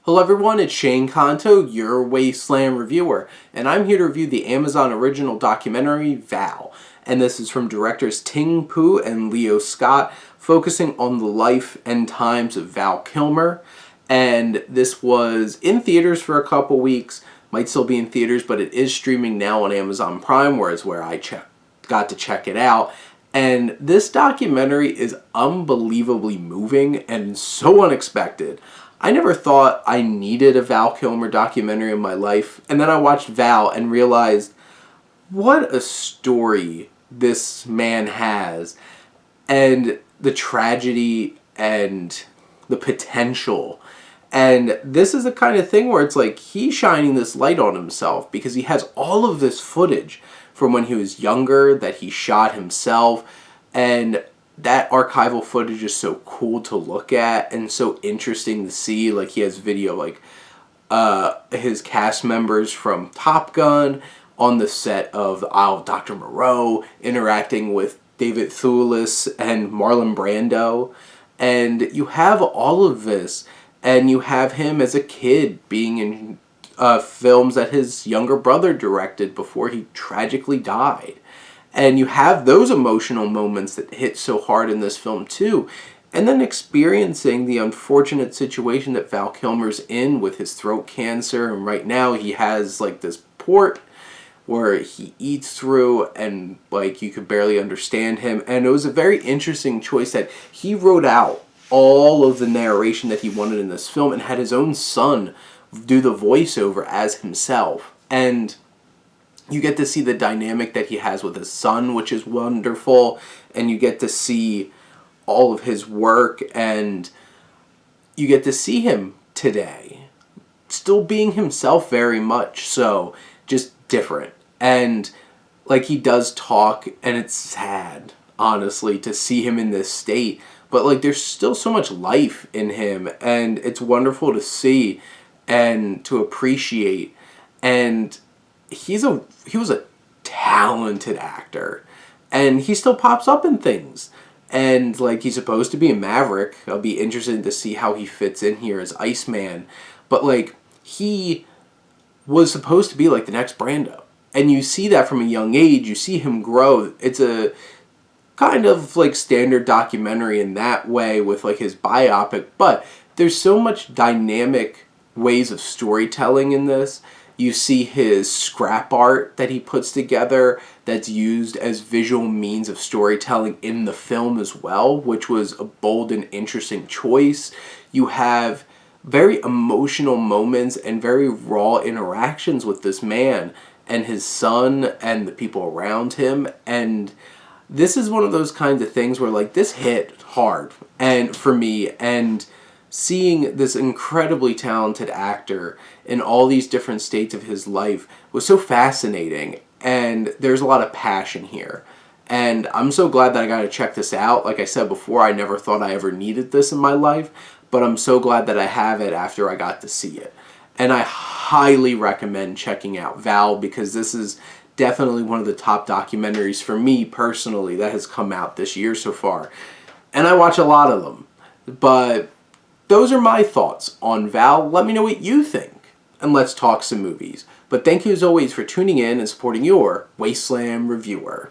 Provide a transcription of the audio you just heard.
Hello everyone, it's Shane Kanto, your Wasteland reviewer, and I'm here to review the Amazon original documentary, Val. And this is from directors Ting and Leo Scott, focusing on the life and times of Val Kilmer. And this was in theaters for a couple weeks, might still be in theaters, but it is streaming now on Amazon Prime, where I got to check it out. And this documentary is unbelievably moving and so unexpected. I never thought I needed a Val Kilmer documentary in my life, and then I watched Val and realized what a story this man has, and the tragedy and the potential. And this is the kind of thing where it's like he's shining this light on himself because he has all of this footage from when he was younger that he shot himself, and that archival footage is so cool to look at and so interesting to see. Like, he has video like his cast members from Top Gun on the set of the Isle of Dr. Moreau interacting with David Thewlis and Marlon Brando. And you have all of this, and you have him as a kid being in films that his younger brother directed before he tragically died. And you have those emotional moments that hit so hard in this film too. And then experiencing the unfortunate situation that Val Kilmer's in with his throat cancer. And right now he has like this port where he eats through, and like you could barely understand him. And it was a very interesting choice that he wrote out all of the narration that he wanted in this film and had his own son do the voiceover as himself. And you get to see the dynamic that he has with his son, which is wonderful, and you get to see all of his work, and you get to see him today, still being himself very much so, just different. And like, he does talk, and it's sad, honestly, to see him in this state, but like there's still so much life in him, and it's wonderful to see and to appreciate. And he was a talented actor, and he still pops up in things. And like, he's supposed to be a Maverick. I'll be interested to see how he fits in here as Iceman. But like, he was supposed to be like the next Brando, and you see that from a young age. You see him grow. It's a kind of like standard documentary in that way with like his biopic, but there's so much dynamic ways of storytelling in this. You see his scrap art that he puts together that's used as visual means of storytelling in the film as well, which was a bold and interesting choice. You have very emotional moments and very raw interactions with this man and his son and the people around him. And this is one of those kinds of things where like this hit hard and for me, and seeing this incredibly talented actor in all these different states of his life was so fascinating, and there's a lot of passion here. And I'm so glad that I got to check this out. Like I said before, I never thought I ever needed this in my life, but I'm so glad that I have it after I got to see it. And I highly recommend checking out Val, because this is definitely one of the top documentaries for me personally that has come out this year so far. And I watch a lot of them, but those are my thoughts on Val. Let me know what you think, and let's talk some movies. But thank you as always for tuning in and supporting your Wasteland Reviewer.